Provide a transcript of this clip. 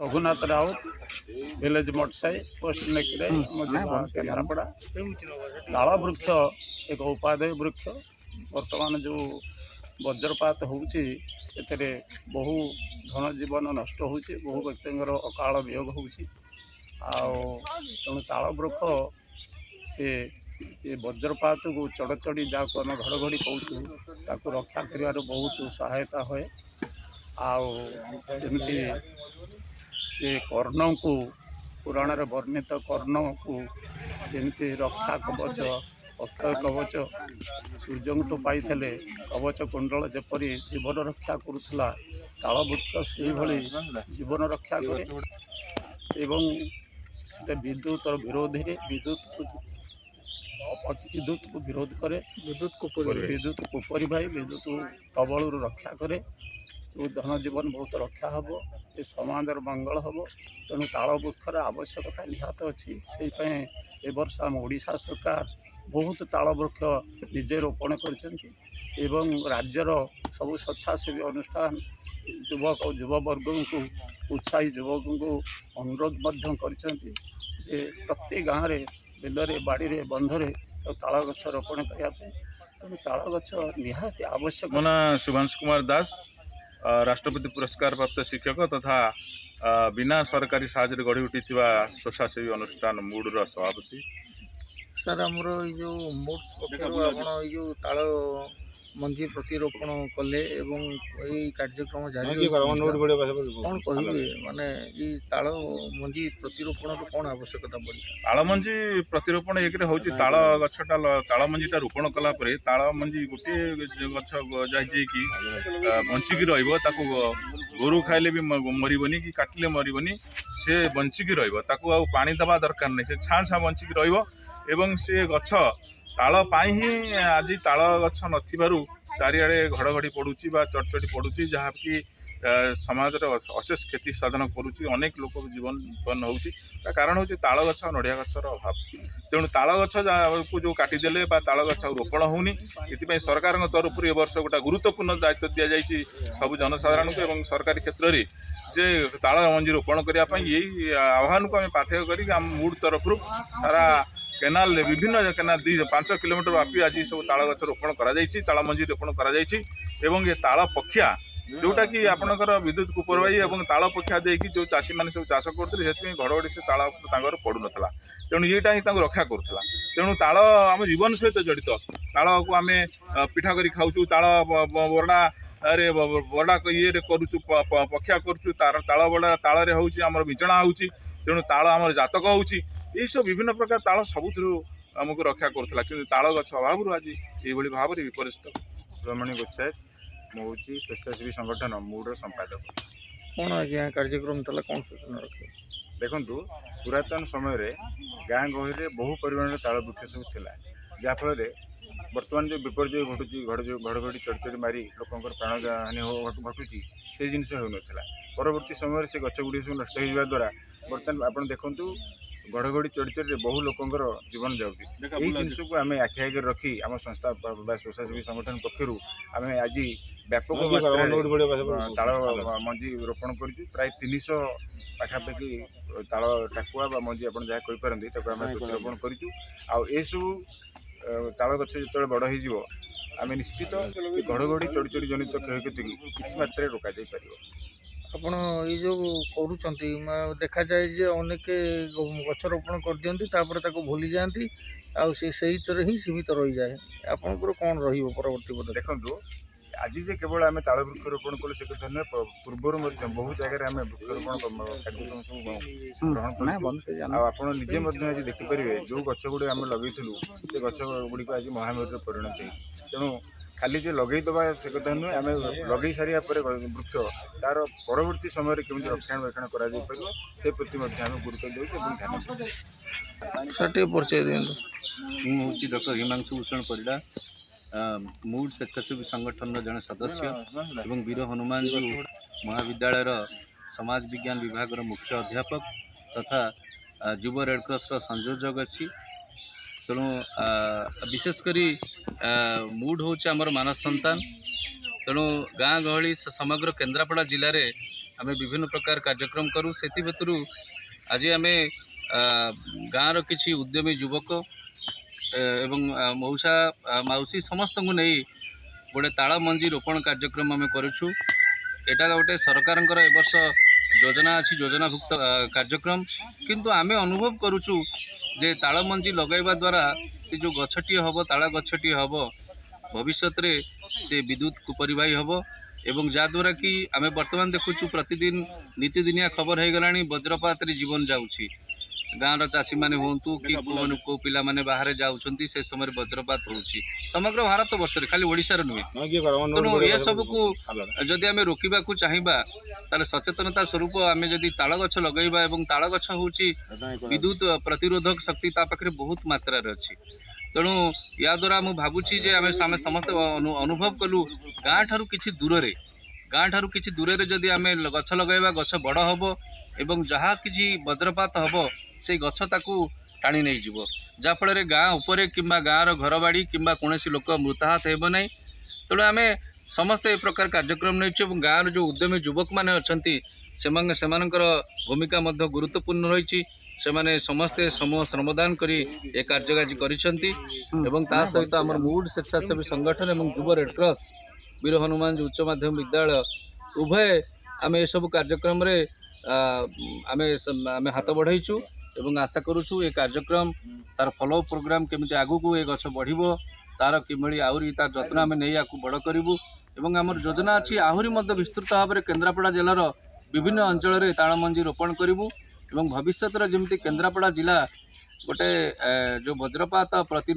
Raghunath Raut village Matasai post नेकरे केन्द्रापड़ा। ताल वृक्ष एक उपादेय वृक्ष वर्तमान जो वज्रपात होउछि एतरे बहु धन जीवन नष्ट होउछि, बहु व्यक्तिंकर अकाल वियोग होउछि। तेणु ताल वृक्ष से ये वज्रपात को चढ़चढ़ी जहाँ आम घड़घड़ी कहूँ ताकू रक्षा कर बहुत सहायता हुए। आमती ये कर्ण को पुराण वर्णित कर्ण को जमी रक्षा कवच अक्षय कवच सूर्यठू पाई कवच कुंडल जपरी जीवन रक्षा करुला ताल वृक्ष से भली जीवन रक्षा करे एवं विद्युत विरोधी विद्युत को विरोध करे, विद्युत कुपरी भाई विद्युत कबल रक्षा करे तो धन जीवन बहुत रक्षा हम ये समाज मंगल हम। तेणु ताल वृक्षर आवश्यकता निहात अच्छी से ए वर्ष आम ओडिशा सरकार बहुत ताल वृक्ष निजे रोपण कर राज्यर सबु स्वेच्छासेवी अनुष्ठान युवक और युववर्ग को उत्साही युवक को अनुरोध कर प्रत्येक गाँव में बिलरे बाड़ी रे बंधरे ताल गछ रोपण करने तेणु ताल गछ निहाती आवश्यक। मो ना शुभांश कुमार दास, राष्ट्रपति पुरस्कार प्राप्त शिक्षक तथा बिना सरकारी साहाय्य गढ़ी उठी स्वेच्छासेवी अनुष्ठान मूडर सभापति। सर आमर जो मूड्स पक्ष जो ताल मंजी प्रतिरोपण कले यही कार्यक्रम जारी कौन कहे माने ताल मंजी प्रतिरोपण कौन आवश्यकता पड़ी? ताल मंजी प्रतिरोपण एक ताल गछटा ताल मंजीटा रोपण कला परे ताल मंजी गोटे गछ कि बंचिकी रही गोरु खाइले भी मरबनी कि काटिले मरबनी से बंचिकी रहा पानी दबा दरकार नहीं से छाँ छाँ बंचिकी रही से गछ ताल ही आज ताल गछ नथिबारु चारिआडे घड़घड़ी पड़ुची बा चढ़चढ़ी पड़ुची जहाँ कि समाज अशेष क्षति साधन करुच्ची अनेक लोक जीवन उत्पन्न होउची कारण हूँ ताल गछ नड़िया गछर अभाव। तेणु ताल गछ को जो काटिदेले ताल गछ रोपण होनी ये सरकार तरफ ए वर्ष गोटे गुरुत्वपूर्ण दायित्व दि जाइए सबू जनसाधारण को एवं सरकारी क्षेत्र में जे ताल मंजी रोपण करने यही आह्वान को आम पाथेय कर मूड तरफ सारा केनाल विभिन्न केनाल 5 किलोमीटर व्यापी आज सब ताल गछ रोपण ताल मंजी रोपण कर ताल पक्षिया जोटा कि आपणकर विद्युत कुपरवाई और ताल पक्षिया देकी जो चाषी मैंने सब चाष करते घड़घड़ी से ताल पड़ू नाला तेणु येटा ही रक्षा करूला। तेणु ताल आम जीवन सहित जड़ित ताल को आम पिठा कर खाऊँ ताल बरड़ा अरे बरड़ा ये करुचु पक्षिया करुचु ताल बड़ा ताल आम विचणा होची तेणु ताल आम जातक होची यही सब विभिन्न प्रकार ताल सबुठ आमको रक्षा करूला कि ताल गछ अभाव आज ये भाव में विपर्यस्त। रमणी गोच्छायत हूँ स्वेच्छासेवी संगठन मूडर संपादक। कौन आज्ञा कार्यक्रम तला कौन सूचना रखे? देखु पुरातन समय रे गाँ गहली में बहु परिमाण ताल वृक्ष सब थिला जहाँफल बर्तमान जो विपर्य घटुची घड़घड़ी चढ़चढ़ी मारी लोक प्राण हानि घटुची से जिन हो परवर्ती समय से गछ गुड़ी सब नष्ट होगा द्वारा बर्तमान आप देखु घड़घड़ी चढ़चढ़ी बहु लोकंर जीवन जाऊँगी यही जिनस को आम आखि आगे रखी आम संस्था स्वेच्छासेवी संगठन पक्षर आम आज व्यापक ताल मंजी रोपण कर प्राय 300 पाखापाखि ताल टाकुआ मंजी आप जहाँ कहींपारे रोपण करूँ ताल गछ जो बड़ हो आम निश्चित घड़घड़ी चढ़चढ़ी जनित क्षयक्षति किसी मात्रा रोक जापर। आपण ये जो करुँच देखा जाए जे अनेक गछ रोपण कर दिखती भूली जाती आर ही सीमित रही जाए आपंकर कौन रवर्ती पद? देखो आज जे केवल आम ताल वृक्ष रोपण कलु से कथा नुहे पूर्वर बहुत जगह आम वृक्षरोपण कार्यक्रम सब ग्रहण आप निजे आज देखिपारे जो गछ गुड़ी आम लगेलु से गछ गुड़ी आज महामेर परिणत हो तेणु खाली जो लगेदबा से कथा नुहे आम लगे सारा वृक्ष तार परवर्ती समय केमी रक्षणाबेक्षण कर प्रति गुरुत्व देते ध्यान। सर परिचय दिखाँ। मुझे डॉक्टर हिमांशु भूषण परिड़ा मूड स्वेच्छासेवी संगठन जड़े सदस्य एवं वीर हनुमान जी महाविद्यालय समाज विज्ञान विभाग मुख्य अध्यापक तथा युव रेडक्रॉस संयोजक अच्छी। तेणु विशेषकर मूड हूँ आमर मानस संतान तेणु गाँ गहली समग्र केन्द्रापड़ा जिले में आम विभिन्न प्रकार कार्यक्रम करूँ से आज आम गाँव किसी उद्यमी युवक एवं मौसा मौसी समस्त को नहीं गोटे ताल मंजी रोपण कार्यक्रम आम करुँ। एटा गोटे सरकार ए वर्ष योजना अच्छी योजनाभुक्त कार्यक्रम किंतु आम अनुभव करुचु जे ताल मंजी लगैवा द्वारा से जो गछटी हम ताल गछटी हम भविष्य रे से विद्युत कुपरिवाही हम एवं जहाद्वारा कि आम बर्तमान देखुचु प्रतिदिन नीतिदिनिया खबर हो गला वज्रपात जीवन जाऊँगी गाँव चाषी मैंने हूँ कि को पिला माने बाहर जाऊँगी से समय वज्रपात होची समग्र भारत वर्ष खाली ओडिशार नुहे। तेणु ये सब को जदि आम रोकवा चाहिए ताले सचेतनता स्वरूप आम जदि ताल गछ लगेगा एवं ताल गछ हूँ विद्युत प्रतिरोधक शक्ति ता पाखे बहुत मात्रा अच्छी। तेणु या द्वारा मुझे भावुची जे आम समस्त अनुभव कलु गाँ ठारू किछि दूर जदि आम गछ लगेगा गछ बड़ हम एवं जहाँ किछि वज्रपात हम से गछ ताकू टाणी नहीं जीव जाफल गाँ उपरे किंबा गाँव घर कि कौन लोक मृताहत हो ना। तेणु आम समस्त ए प्रकार कार्यक्रम नहीं गाँव जो उद्यमी युवक मैंने अच्छा से भूमिका गुरुत्वपूर्ण रही से समस्ते श्रमदान करी ए कार्यकाजी करिसेंती एवं ता सहित आम मूड स्वेच्छासेवी संगठन एवं युव रेडक्रॉस वीर हनुमान उच्च माध्यमिक विद्यालय उभय आम ए सब कार्यक्रम रे आम हाथ बढ़ाइछु एवं आशा करुछु ए कार्यक्रम तार फॉलो प्रोग्राम केमिति आगु को ए गछ बढ़िबो तार किमळी आहुरी तार जत्न आम नहीं आकु बड़ करिवु एवं आमर योजना अछि आहुरी मध्य विस्तृत भाव में केन्द्रापड़ा जिलार विभिन्न अंचल रे ताल मंजी रोपण करिवु एवं भविष्य रे जेमिति केन्द्रापड़ा जिला गोटे जो वज्रपात प्रति